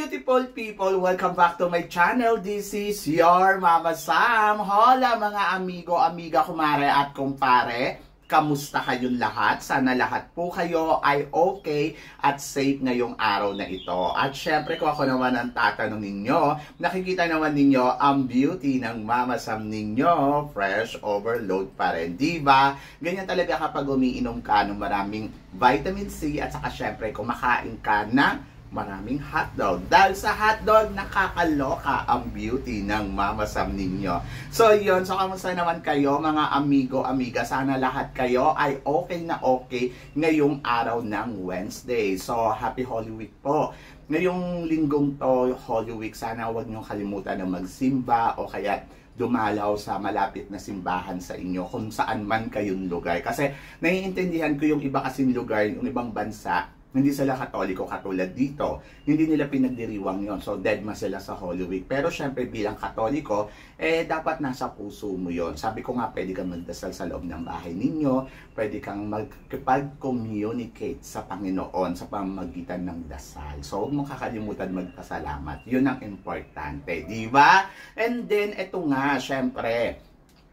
beautiful people! Welcome back to my channel. This is your Mama Sam. Hola mga amigo, amiga, kumare at kumpare. Kamusta kayong lahat? Sana lahat po kayo ay okay at safe ngayong araw na ito. At syempre kung ako naman ang tatanong ninyo, nakikita naman ninyo ang beauty ng Mama Sam ninyo. Fresh overload pa rin, diba? Ganyan talaga kapag umiinom ka ng maraming vitamin C at saka syempre kumakain ka ng maraming hotdog. Dahil sa hotdog, nakakaloka ang beauty ng Mama Sam ninyo. So yun, so kamusta naman kayo mga amigo, amiga? Sana lahat kayo ay okay na okay ngayong araw ng Wednesday. So happy Holy Week po. Ngayong linggong to, Holy Week, sana huwag niyong kalimutan na magsimba o kaya dumalaw sa malapit na simbahan sa inyo kung saan man kayong lugar. Kasi naiintindihan ko yung iba kasing lugar, yung ibang bansa, hindi sila Katoliko katulad dito. Hindi nila pinagdiriwang yon. So, dead ma sila sa Holy Week. Pero syempre bilang Katoliko, dapat nasa puso mo yon. Sabi ko nga, pwede kang magdasal sa loob ng bahay ninyo. Pwede kang magkipag-communicate sa Panginoon sa pamamagitan ng dasal. So, huwag mong kakalimutan magpasalamat. Yun ang importante. Diba? And then, eto nga, syempre,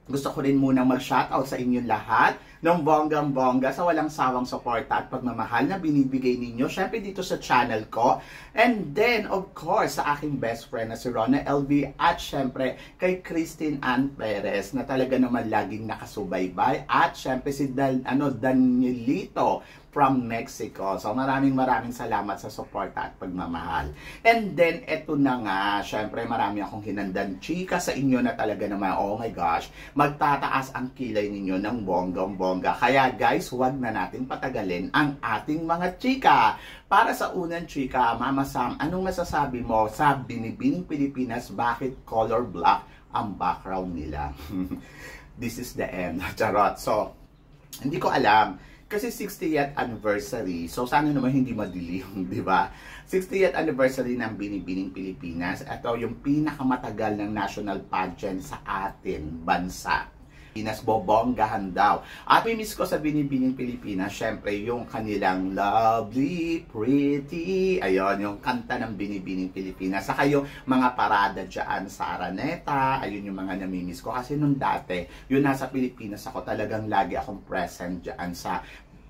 gusto ko rin munang mag-shoutout sa inyong lahat ng bonggang-bongga sa walang sawang suporta at pagmamahal na binibigay ninyo, syempre dito sa channel ko. And then, of course, sa aking best friend na si Rona LB at syempre kay Christine Ann Perez na talaga naman laging nakasubaybay at syempre si Danielito from Mexico. So maraming salamat sa suporta at pagmamahal. And then, eto na nga, syempre marami akong hinandang chika sa inyo na talaga naman, oh my gosh, magtataas ang kilay ninyo ng bonggang-bongga. Kaya guys, huwag na natin patagalin ang ating mga chika. Para sa unang chika, Mama Sam, anong masasabi mo sa Binibining Pilipinas, bakit color black ang background nila? This is the end. Charot. So, hindi ko alam. Kasi 60th anniversary, so sana naman hindi madilim, di ba? 60th anniversary ng Binibining Pilipinas. Ito yung pinakamatagal ng national pageant sa atin, bansa. Pinas, bobonggahan daw. At may miss ko sa Binibining Pilipinas, syempre yung kanilang lovely, pretty, ayun, yung kanta ng Binibining Pilipinas. Saka yung mga parada dyan sa Araneta, ayun yung mga namimiss ko. Kasi nung dati, yun nasa Pilipinas ako, talagang lagi akong present dyan sa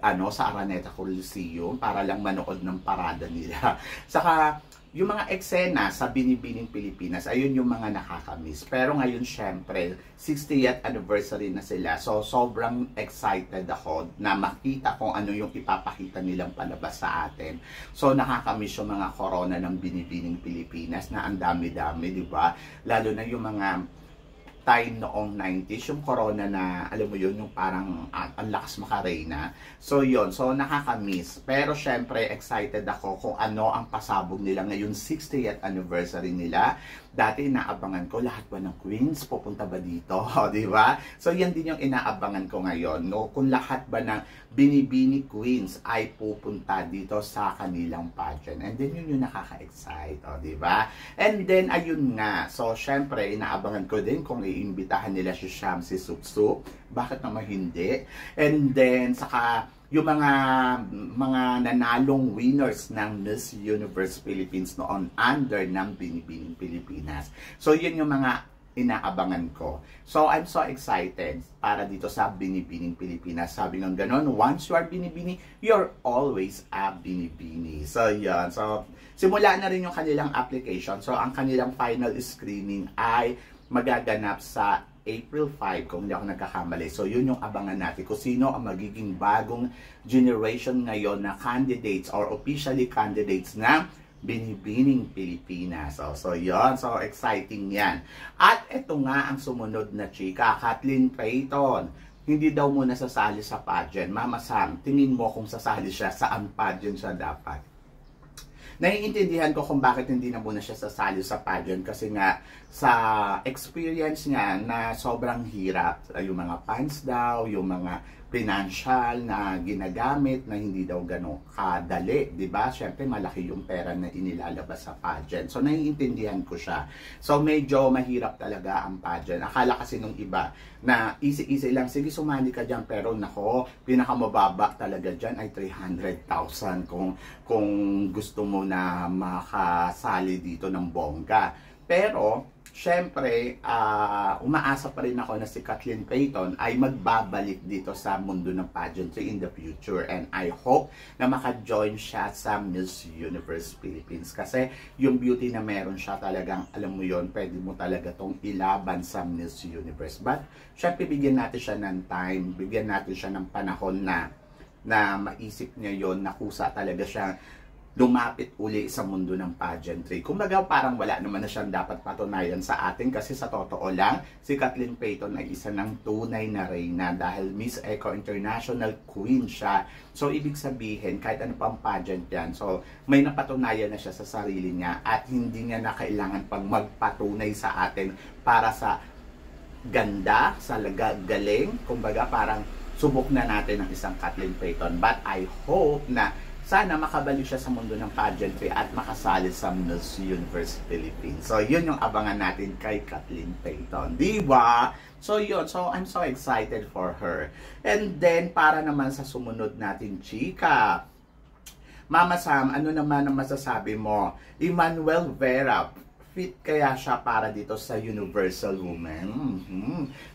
sa Araneta Coliseum para lang manood ng parada nila. Saka yung mga eksena sa Binibining Pilipinas, ayun yung mga nakakamiss. Pero ngayon, syempre, 60th anniversary na sila. So, sobrang excited ako na makita kung ano yung ipapakita nilang palabas sa atin. So, nakakamiss yung mga corona ng Binibining Pilipinas na ang dami-dami, di ba? Lalo na yung mga time noong 90s, yung corona na, alam mo yun, yung parang ang lakas makareyna. So yun, so nakakamiss. Pero syempre, excited ako kung ano ang pasabog nila ngayon, 60th anniversary nila. Dati inaabangan ko, lahat ba ng queens pupunta ba dito? Di ba? So yan din yung inaabangan ko ngayon, no? Kung lahat ba ng Binibini queens ay pupunta dito sa kanilang pageant. And then yun yung nakaka-excite, di ba? And then ayun nga, so syempre inaabangan ko din kung iimbitahan nila si Sham, si Supsup. Bakit naman hindi? And then saka yung mga nanalong winners ng Miss Universe Philippines noon under ng Binibining Pilipinas. So yun yung mga inaabangan ko. So I'm so excited para dito sa Binibining Pilipinas. Sabi ng ganon, once you are Binibini, you're always a Binibini. So yan. So simula na rin yung kanilang application. So ang kanilang final screening ay magaganap sa April 5, kung hindi ako nagkakamali. So, yun yung abangan natin. Kung sino ang magiging bagong generation ngayon na candidates or officially candidates na Binibining Pilipinas. So yun. So, exciting yan. At ito nga ang sumunod na chika, Kathleen Payton. Hindi daw muna sasali sa pageant. Mama Sam, tingin mo kung sasali siya, saan pageant siya dapat? Naiintindihan ko kung bakit hindi na muna siya sasali sa pageant kasi nga sa experience niya na sobrang hirap. Yung mga funds daw, yung mga financial na ginagamit na hindi daw gano'ng kadali, di ba? Siyempre malaki yung pera na inilalabas sa pageant. So naiintindihan ko siya. So medyo mahirap talaga ang pageant. Akala kasi nung iba na easy-easy lang, sige sumali ka dyan, pero nako, pinakamababa talaga dyan ay 300,000 kung gusto mo na makasali dito ng bongga. Pero syempre, umaasa pa rin ako na si Kathleen Payton ay magbabalik dito sa mundo ng pageantry in the future. And I hope na maka-join siya sa Miss Universe Philippines. Kasi yung beauty na meron siya talagang, alam mo yon, pwede mo talaga tong ilaban sa Miss Universe. But, syempre, bigyan natin siya ng time, bigyan natin siya ng panahon na maisip niya yon, na kusa talaga siya lumapit uli sa mundo ng pageantry. Kumbaga parang wala naman na siyang dapat patunayan sa atin kasi sa totoo lang, si Kathleen Payton ay isa ng tunay na reyna dahil Miss Eco International Queen siya. So ibig sabihin, kahit ano pang pageant yan, so may napatunayan na siya sa sarili niya at hindi niya na kailangan pang magpatunay sa atin para sa ganda, sa galing. Kumbaga parang subok na natin ang isang Kathleen Payton. But I hope na sana makabalik siya sa mundo ng pageantry at makasali sa Miss Universe Philippines. So, yun yung abangan natin kay Kathleen Payton. Diba? So, yun. So, I'm so excited for her. And then, para naman sa sumunod natin, chika. Mama Sam, ano naman ang masasabi mo? Emmanuel Vera, fit kaya siya para dito sa Universal Woman?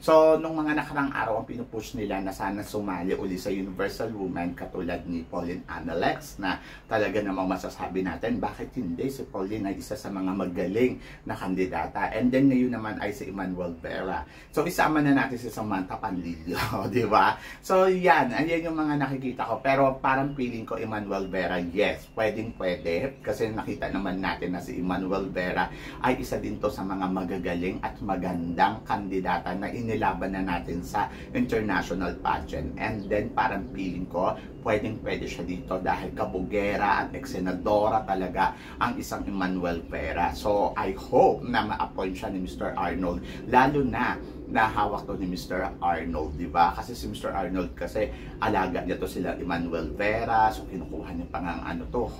So, nung mga nakarang araw, ang pinupush nila na sana sumali uli sa Universal Woman katulad ni Pauline Analex na talaga namang masasabi natin, bakit hindi? Si Pauline ay isa sa mga magaling na kandidata. And then ngayon naman ay si Emmanuel Vera. So, isama na natin si Samantha Panlilio, di ba? So, yan. Ayan yung mga nakikita ko. Pero parang feeling ko Emmanuel Vera, yes, pwedeng-pwede. Kasi nakita naman natin na si Emmanuel Vera ay isa din to sa mga magagaling at magandang kandidata na inilaban na natin sa international pageant. And then parang feeling ko, pwedeng-pwede siya dito dahil kabugera at eksenadora talaga ang isang Emmanuel Vera. So I hope na ma-appoint siya ni Mr. Arnold, lalo na hawak to ni Mr. Arnold, di ba? Kasi si Mr. Arnold kasi alaga niya to sila Emmanuel Vera, so kinukuha niya pang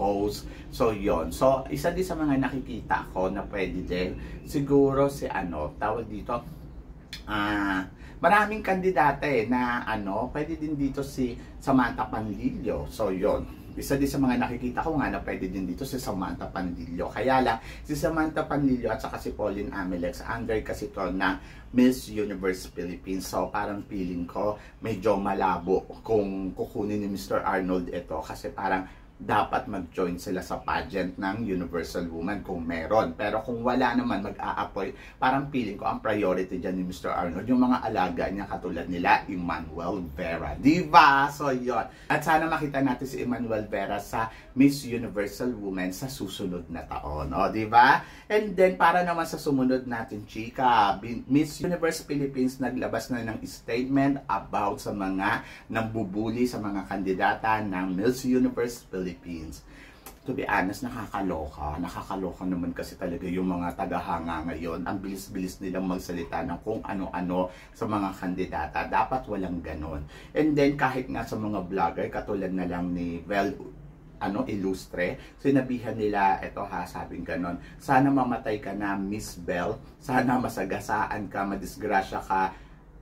host. So yon. So isa din sa mga nakikita ko na pwede din siguro si tawag dito, maraming kandidata na pwede din dito si Samantha Panlilio. So yon. Isa din sa mga nakikita ko nga na pwede din dito si Samantha Panlilio. Kaya lang, si Samantha Panlilio at saka si Pauline Analex, under kasi to na Miss Universe Philippines. So, parang feeling ko medyo malabo kung kukunin ni Mr. Arnold ito. Kasi parang dapat mag-join sila sa pageant ng Universal Woman kung meron. Pero kung wala naman mag-a-appoint, parang feeling ko ang priority dyan ni Mr. Arnold, yung mga alaga niya katulad nila Emmanuel Vera. Diba? So, yun. At sana makita natin si Emmanuel Vera sa Miss Universal Woman sa susunod na taon. O, diba? And then, para naman sa sumunod natin, chika, Miss Universe Philippines naglabas na ng statement about sa mga nambubuli sa mga kandidata ng Miss Universe Philippines. To be honest, nakakaloka naman kasi talaga yung mga tagahanga ngayon. Ang bilis-bilis nilang magsalita ng kung ano-ano sa mga kandidata. Dapat walang ganon. And then kahit nga sa mga vlogger, katulad na lang ni Vel Ilustre, sinabihan nila, sabing ganon, sana mamatay ka na, Miss Bell, sana masagasaan ka, madisgrasya ka,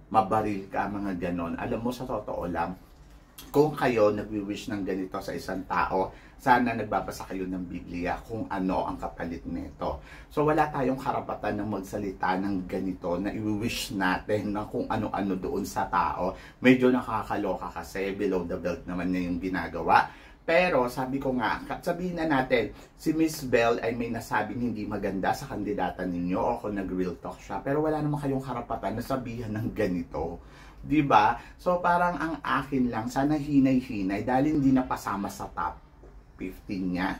mabaril ka, mga ganon. Alam mo, sa totoo lang, kung kayo nagwi-wish ng ganito sa isang tao, sana nagbabasa kayo ng Biblia kung ano ang kapalit nito. So wala tayong karapatan na magsalita ng ganito na i-wish natin na kung ano-ano doon sa tao. Medyo nakakaloka kasi below the belt naman niya yung ginagawa. Pero sabi ko nga, sabihin na natin, si Miss Bell ay may nasabing hindi maganda sa kandidata ninyo o kung nag-real talk siya. Pero wala naman kayong karapatan na sabihan ng ganito. Diba? So parang ang akin lang, sana hinay-hinay dahil hindi na pasama sa top 15 niya.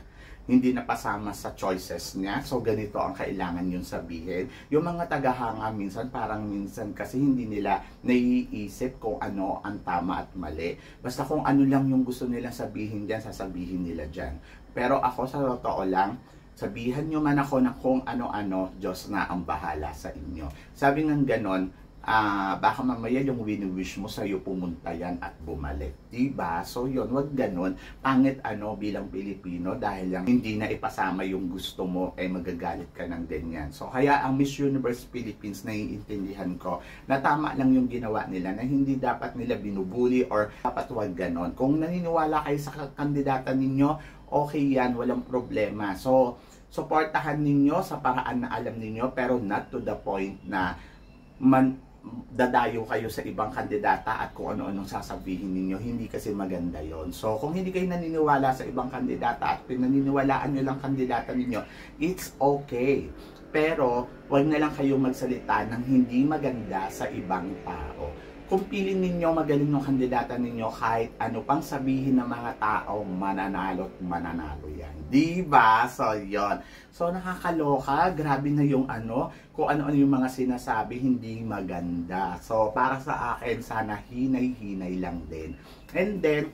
Hindi na pasama sa choices niya. So ganito ang kailangan yung sabihin. Yung mga tagahanga minsan, parang minsan kasi hindi nila naiisip kung ano ang tama at mali. Basta kung ano lang yung gusto nilang sabihin dyan, sasabihin nila dyan. Pero ako sa totoo lang, Sabihan nyo man ako ng kung ano-ano, Diyos na ang bahala sa inyo. Sabi ng ganon, baka mamaya yung wini-wish mo sa'yo pumunta yan at bumalik. Diba? So yun, wag ganon. Pangit bilang Pilipino dahil lang hindi na ipasama yung gusto mo, magagalit ka ng ganyan. So kaya ang Miss Universe Philippines, naiintindihan ko na tama lang yung ginawa nila, na hindi dapat nila binubuli or dapat wag ganon. Kung naniniwala kayo sa kandidata ninyo, okay yan, walang problema. So suportahan ninyo sa paraan na alam ninyo, pero not to the point na dadayo kayo sa ibang kandidata at kung ano-anong sasabihin ninyo. Hindi kasi maganda yon. So kung hindi kayo naniniwala sa ibang kandidata at pinaniniwalaan nyo lang kandidata ninyo, it's okay. Pero wag na lang kayong magsalita ng hindi maganda sa ibang tao. Kung piling ninyo magaling ng kandidata ninyo, kahit ano pang sabihin ng mga tao, mananalo at mananalo yan. Diba? So, yon. So, nakakaloka. Grabe na yung kung ano-ano yung mga sinasabi, hindi maganda. So, para sa akin, sana hinay-hinay lang din. And then,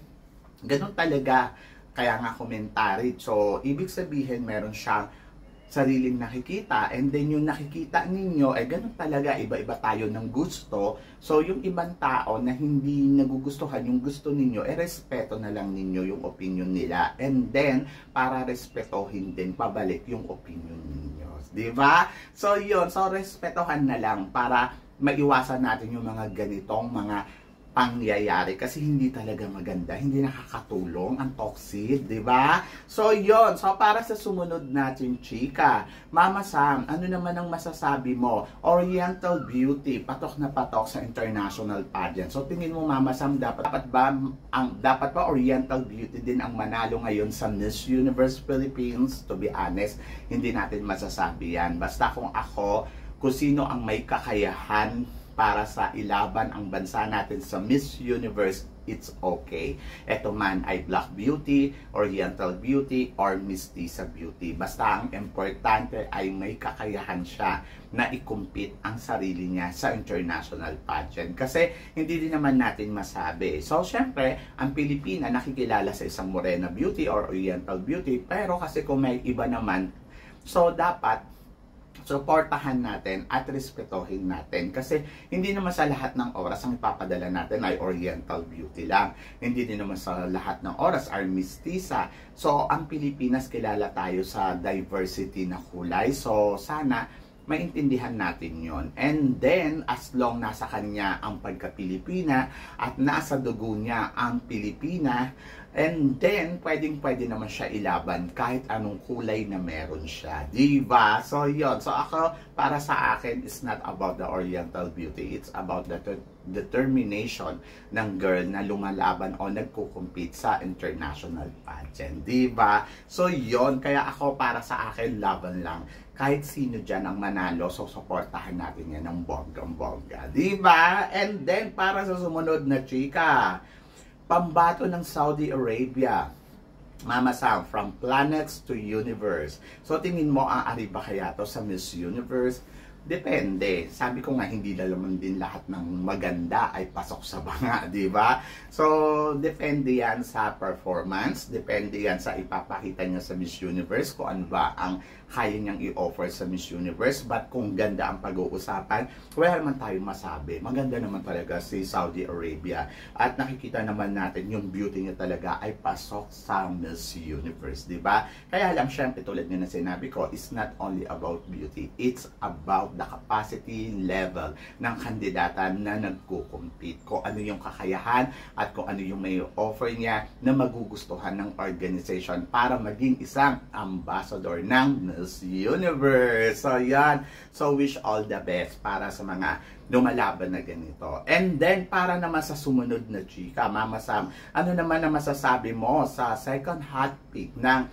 ganun talaga. Kaya nga komentary. So, ibig sabihin, meron siyang sariling nakikita, and then yung nakikita ninyo, ganun talaga, iba-iba tayo ng gusto. So yung ibang tao na hindi nagugustuhan yung gusto ninyo, respeto na lang ninyo yung opinion nila, and then para respetohin din pabalik yung opinion ninyo, di ba? So yun, so respetohan na lang para maiwasan natin yung mga ganitong mga pangyayari, kasi hindi talaga maganda, hindi nakakatulong, ang toxic, di ba? So yon, so para sa sumunod natin chika, Mama Sam, ano naman ang masasabi mo? Oriental Beauty, patok na patok sa international pageant. So tingin mo, Mama Sam, dapat ba Oriental Beauty din ang manalo ngayon sa Miss Universe Philippines? To be honest, hindi natin masasabi yan. Basta kung sino ang may kakayahan para sa ilaban ang bansa natin sa Miss Universe, it's okay. Ito man ay Black Beauty, Oriental Beauty, or Mestiza Beauty. Basta ang importante ay may kakayahan siya na i-compete ang sarili niya sa international pageant. Kasi hindi din naman natin masabi. So, syempre, ang Pilipina nakikilala sa isang Morena Beauty or Oriental Beauty. Pero kasi kung may iba naman, so dapat suportahan natin at respetohin natin, kasi hindi naman sa lahat ng oras ang ipapadala natin ay Oriental Beauty lang. Hindi din naman sa lahat ng oras ay Mestiza. So ang Pilipinas, kilala tayo sa diversity na kulay. So sana maintindihan natin yon. And then, as long nasa kanya ang pagka-Pilipina at nasa dugo niya ang Pilipina, and then, pwedeng-pwede naman siya ilaban kahit anong kulay na meron siya. Diba? So, yon. So, para sa akin, it's not about the Oriental Beauty. It's about the determination ng girl na lumalaban o nagkukumpete sa international pageant. Diba? So, yon. Kaya para sa akin, laban lang. Kahit sino dyan ang manalo, so supportahan natin yan ng bonggang-bongga. Diba? And then, para sa sumunod na chika, pambato ng Saudi Arabia. Mama Sam, from planets to universe. So, tingin mo, aari ba kaya to sa Miss Universe? Depende. Sabi ko nga, hindi naman din lahat ng maganda ay pasok sa banga, di ba? So, depende yan sa performance, depende yan sa ipapakita niya sa Miss Universe, kung ano ba ang kaya niyang i-offer sa Miss Universe. But kung ganda ang pag-uusapan, wala naman tayo masabi. Maganda naman talaga si Saudi Arabia. At nakikita naman natin yung beauty niya talaga ay pasok sa Miss Universe, di ba? Kaya lang, syempre, tulad nga na sinabi ko, it's not only about beauty, it's about the capacity level ng kandidata na nagko-compete. Kung ano yung kakayahan at kung ano yung may offer niya na magugustuhan ng organization para maging isang ambassador ng Miss Universe. So, yan. So, wish all the best para sa mga lumalaban na ganito. And then, para naman sa sumunod na chika, Mama Sam, ano naman na masasabi mo sa second hot pick ng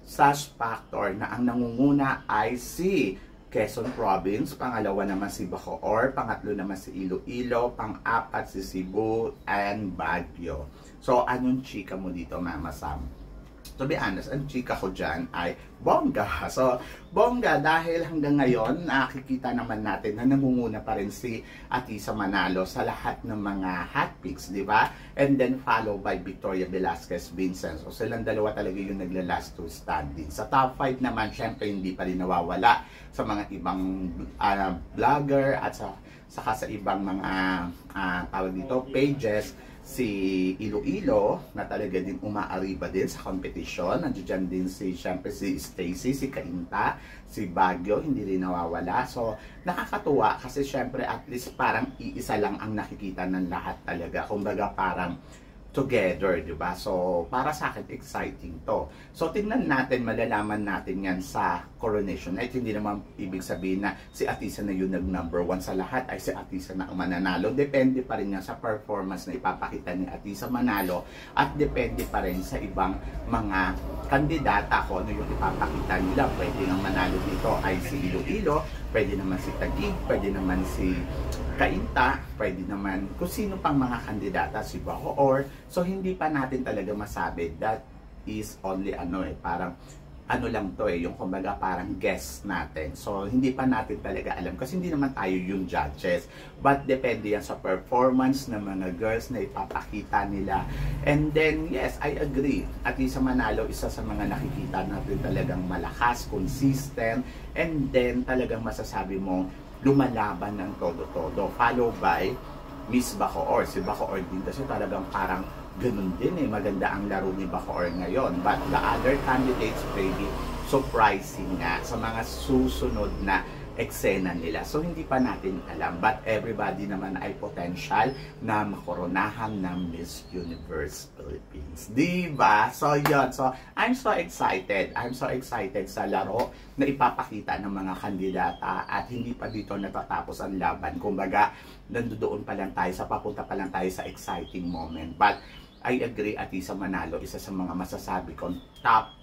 Sash Factor na ang nangunguna ay si Quezon Province, pangalawa naman si Bacoor, pangatlo naman si Iloilo, pang-apat si Cebu and Baguio. So, anong chika mo dito, Mama Sam? to be honest, ang chika ko dyan ay bongga. So, bongga dahil hanggang ngayon, nakikita naman natin na namumuna pa rin si Atisa Manalo sa lahat ng mga hot picks, di ba? And then followed by Victoria Velasquez Vincent. So, silang dalawa talaga yung nagla-last two standing. Sa top 5 naman, syempre hindi pa rin nawawala sa mga ibang vlogger at saka sa ibang mga tawag dito, pages. Si Iloilo na talaga din umaariba din sa competition. Nandiyan din syempre si Stacy, si Kainta, si Baguio, hindi rin nawawala. So, nakakatuwa kasi syempre at least parang iisa lang ang nakikita ng lahat talaga. Kumbaga parang together, di ba? So, para sa akin, exciting to. So, tingnan natin, malalaman natin yan sa coronation night. Hindi naman ibig sabihin na si Atisa na yun nag-number 1 sa lahat ay si Atisa na ang mananalo. Depende pa rin yan sa performance na ipapakita ni Atisa Manalo at depende pa rin sa ibang mga kandidata kung ano yung ipapakita nila. Pwede nga manalo dito ay si Iloilo, pwede naman si Taguig, pwede naman si Kainta, pwede naman kung sino pang mga kandidata, si Bacoor. So, hindi pa natin talaga masabi. That is only parang ano lang to yung kumbaga parang guess natin. So, hindi pa natin talaga alam kasi hindi naman tayo yung judges. But depende yan sa performance ng mga girls na ipapakita nila. And then, yes, I agree. Atisa Manalo, isa sa mga nakikita natin talagang malakas, consistent, and then talagang masasabi mo, lumalaban ng todo-todo. Followed by Miss Bacoor. Si Bacoor din kasi talagang parang ganun din maganda ang laro ni Bacoor ngayon. But the other candidates maybe surprising nga sa mga susunod na eksena nila. So, hindi pa natin alam. But everybody naman ay potential na makoronahan ng Miss Universe Philippines. Diba? So, yun. So, I'm so excited. I'm so excited sa laro na ipapakita ng mga kandidata at hindi pa dito natatapos ang laban. Kumbaga, nandoon pa lang tayo papunta pa lang tayo sa exciting moment. But, I agree, Atisa Manalo, isa sa mga masasabi kong top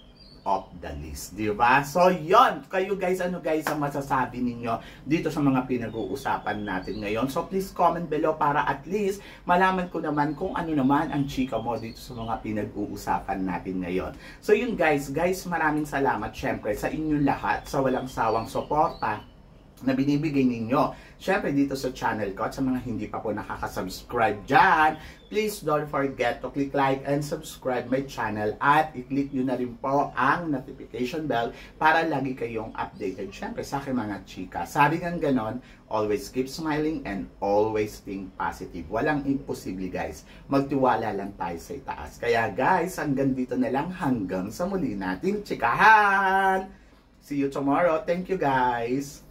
of the list, di ba? So, yon. Kayo guys, ano guys ang masasabi ninyo dito sa mga pinag-uusapan natin ngayon? So, please comment below para at least malaman ko naman kung ano naman ang chika mo dito sa mga pinag-uusapan natin ngayon. So, yun guys, maraming salamat syempre sa inyong lahat sa walang sawang suporta na binibigay ninyo. Syempre dito sa channel ko at sa mga hindi pa po nakaka-subscribe dyan, please don't forget to click like and subscribe my channel at i-click nyo na rin po ang notification bell para lagi kayong updated syempre sa aking mga chika. Sabi ng ganon, always keep smiling and always think positive. Walang imposible guys. Magtiwala lang tayo sa itaas. Kaya guys, hanggang dito na lang hanggang sa muli nating chikahan. See you tomorrow. Thank you guys.